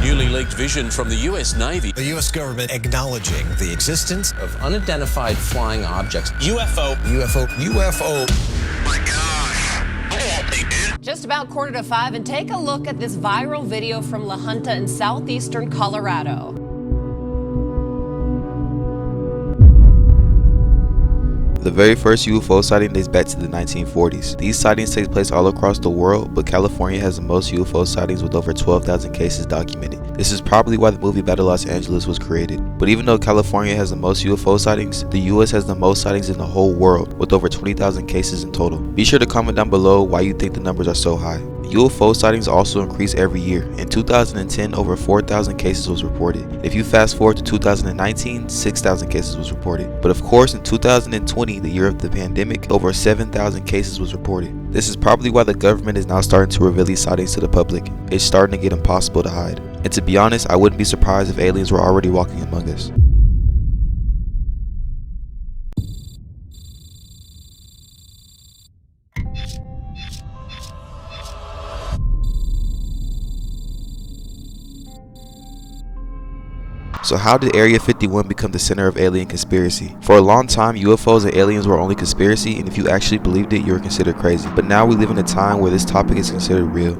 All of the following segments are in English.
Newly leaked vision from the US Navy. The US government acknowledging the existence of unidentified flying objects. UFO. Oh my gosh. Just about 4:45, and take a look at this viral video from La Junta in southeastern Colorado. The very first UFO sighting dates back to the 1940s. These sightings take place all across the world, but California has the most UFO sightings with over 12,000 cases documented. This is probably why the movie Battle Los Angeles was created. But even though California has the most UFO sightings, the US has the most sightings in the whole world, with over 20,000 cases in total. Be sure to comment down below why you think the numbers are so high. UFO sightings also increase every year. In 2010, over 4,000 cases was reported. If you fast forward to 2019, 6,000 cases was reported. But of course, in 2020, the year of the pandemic, over 7,000 cases was reported. This is probably why the government is now starting to reveal these sightings to the public. It's starting to get impossible to hide. And to be honest, I wouldn't be surprised if aliens were already walking among us. So how did Area 51 become the center of alien conspiracy? For a long time, UFOs and aliens were only conspiracy, and if you actually believed it, you were considered crazy. But now we live in a time where this topic is considered real.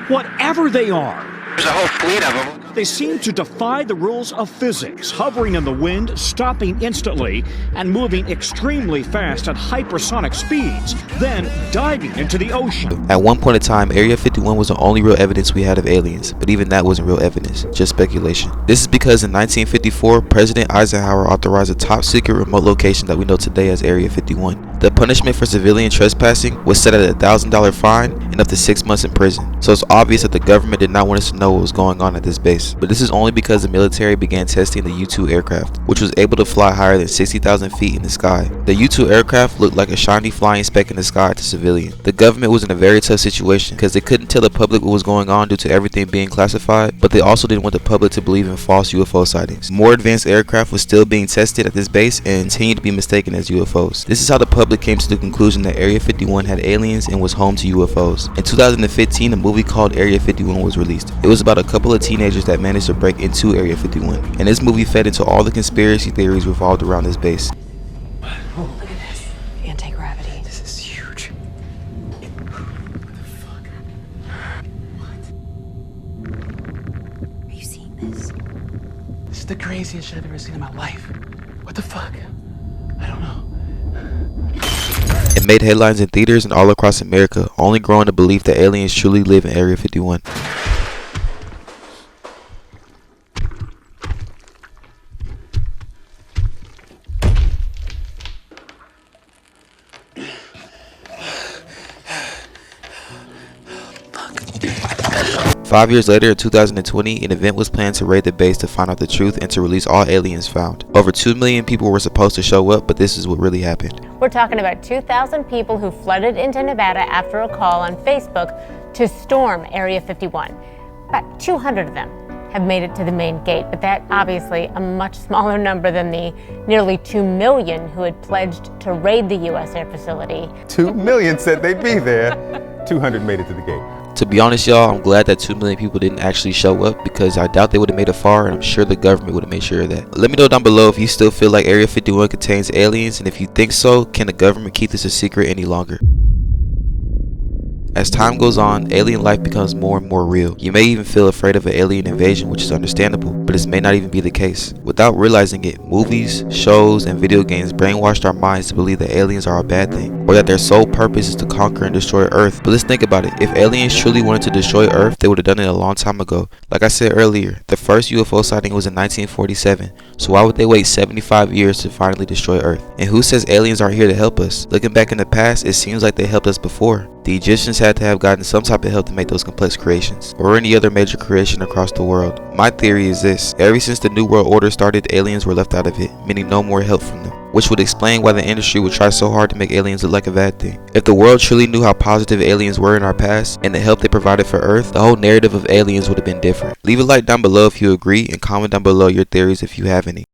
Whatever they are, There's a whole fleet of them. they seem to defy the rules of physics, hovering in the wind, stopping instantly, and moving extremely fast at hypersonic speeds, then diving into the ocean. At one point in time, Area 51 was the only real evidence we had of aliens, but even that wasn't real evidence, just speculation. This is because in 1954, President Eisenhower authorized a top-secret remote location that we know today as Area 51. The punishment for civilian trespassing was set at a $1,000 fine and up to 6 months in prison. So it's obvious that the government did not want us to know what was going on at this base. But this is only because the military began testing the U-2 aircraft, which was able to fly higher than 60,000 feet in the sky. The U-2 aircraft looked like a shiny flying speck in the sky to civilians. The government was in a very tough situation because they couldn't tell the public what was going on due to everything being classified, but they also didn't want the public to believe in false UFO sightings. More advanced aircraft was still being tested at this base and continued to be mistaken as UFOs. This is how the public came to the conclusion that Area 51 had aliens and was home to UFOs. In 2015, a movie called Area 51 was released. It was about a couple of teenagers that managed to break into Area 51, and this movie fed into all the conspiracy theories revolved around this base. Oh, look at this. Anti-gravity. This is huge. What the fuck? What? Are you seeing this? This is the craziest shit I've ever seen in my life. What the fuck? I don't know. It made headlines in theaters and all across America, only growing the belief that aliens truly live in Area 51. Fuck. 5 years later, in 2020, an event was planned to raid the base to find out the truth and to release all aliens found. Over 2 million people were supposed to show up, but this is what really happened. We're talking about 2,000 people who flooded into Nevada after a call on Facebook to storm Area 51. About 200 of them have made it to the main gate, but that obviously a much smaller number than the nearly 2 million who had pledged to raid the U.S. air facility. 2 million said they'd be there. 200 made it to the gate. To be honest, y'all, I'm glad that 2 million people didn't actually show up because I doubt they would have made it far, and I'm sure the government would have made sure of that. Let me know down below if you still feel like Area 51 contains aliens, and if you think so, can the government keep this a secret any longer? As time goes on, alien life becomes more and more real. You may even feel afraid of an alien invasion, which is understandable, but this may not even be the case. Without realizing it, movies, shows, and video games brainwashed our minds to believe that aliens are a bad thing, or that their sole purpose is to conquer and destroy Earth. But let's think about it. If aliens truly wanted to destroy Earth, they would have done it a long time ago. Like I said earlier, the first UFO sighting was in 1947, so why would they wait 75 years to finally destroy Earth? And who says aliens aren't here to help us? Looking back in the past, it seems like they helped us before. The Egyptians had to have gotten some type of help to make those complex creations, or any other major creation across the world. My theory is this: ever since the New World Order started, aliens were left out of it, meaning no more help from them, which would explain why the industry would try so hard to make aliens look like a bad thing. If the world truly knew how positive aliens were in our past, and the help they provided for Earth, the whole narrative of aliens would have been different. Leave a like down below if you agree, and comment down below your theories if you have any.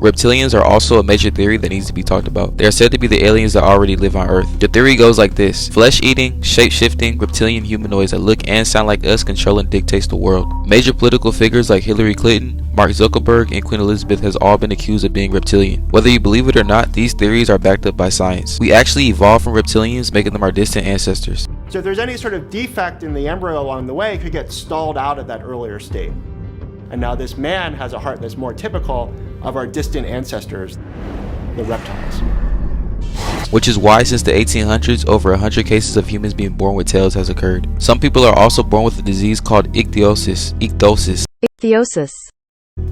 Reptilians are also a major theory that needs to be talked about. They are said to be the aliens that already live on Earth. The theory goes like this: flesh-eating, shape-shifting, reptilian humanoids that look and sound like us control and dictate the world. Major political figures like Hillary Clinton, Mark Zuckerberg, and Queen Elizabeth has all been accused of being reptilian. Whether you believe it or not, these theories are backed up by science. We actually evolved from reptilians, making them our distant ancestors. So if there's any sort of defect in the embryo along the way, it could get stalled out at that earlier state. And now this man has a heart that's more typical of our distant ancestors, the reptiles. Which is why since the 1800s, over 100 cases of humans being born with tails has occurred. Some people are also born with a disease called ichthyosis,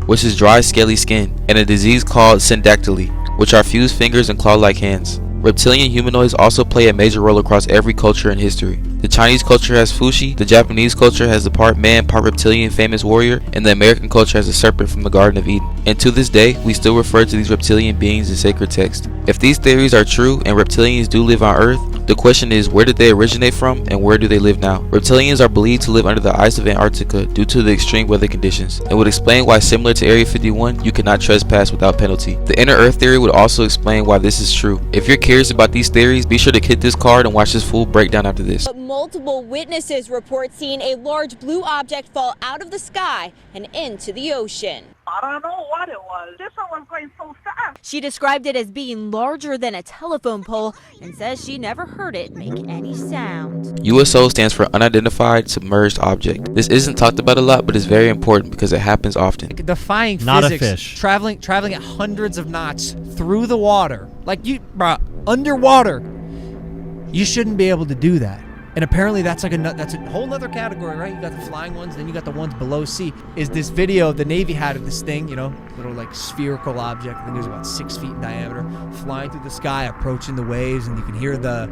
which is dry scaly skin, and a disease called syndactyly, which are fused fingers and claw-like hands. Reptilian humanoids also play a major role across every culture in history. The Chinese culture has Fuxi, the Japanese culture has the part man, part reptilian famous warrior, and the American culture has a serpent from the Garden of Eden. And to this day, we still refer to these reptilian beings in sacred text. If these theories are true and reptilians do live on Earth, the question is, where did they originate from and where do they live now? Reptilians are believed to live under the ice of Antarctica due to the extreme weather conditions, and would explain why, similar to Area 51, you cannot trespass without penalty. The inner Earth theory would also explain why this is true. If you're curious about these theories, be sure to hit this card and watch this full breakdown after this. But multiple witnesses report seeing a large blue object fall out of the sky and into the ocean. I don't know what it was. This one was going so fast. She described it as being larger than a telephone pole and says she never heard it make any sound. USO stands for Unidentified Submerged Object. This isn't talked about a lot, but it's very important because it happens often. Defying Not physics, a fish. traveling at hundreds of knots through the water, like underwater. You shouldn't be able to do that. And apparently that's a whole nother category, right? You got the flying ones, then you got the ones below sea. Is this video the Navy had of this thing, little like spherical object, I think it was about 6 feet in diameter, flying through the sky, approaching the waves, and you can hear the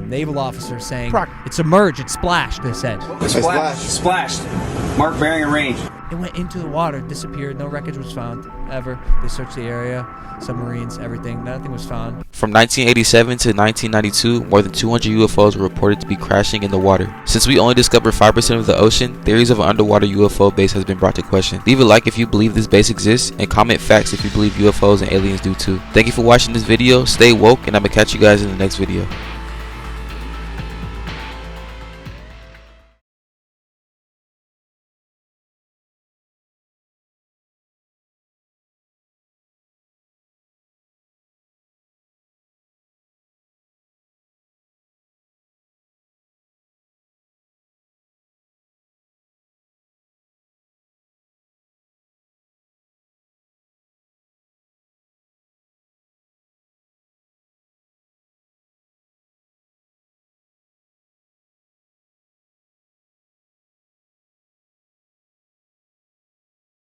naval officer saying, "It submerged, it splashed," they said. Splashed. Mark bearing and range. It went into the water, disappeared, no wreckage was found, ever. They searched the area, submarines, everything, nothing was found. From 1987 to 1992, more than 200 UFOs were reported to be crashing in the water. Since we only discovered 5% of the ocean, theories of an underwater UFO base has been brought to question. Leave a like if you believe this base exists, and comment facts if you believe UFOs and aliens do too. Thank you for watching this video, stay woke, and I'm gonna catch you guys in the next video.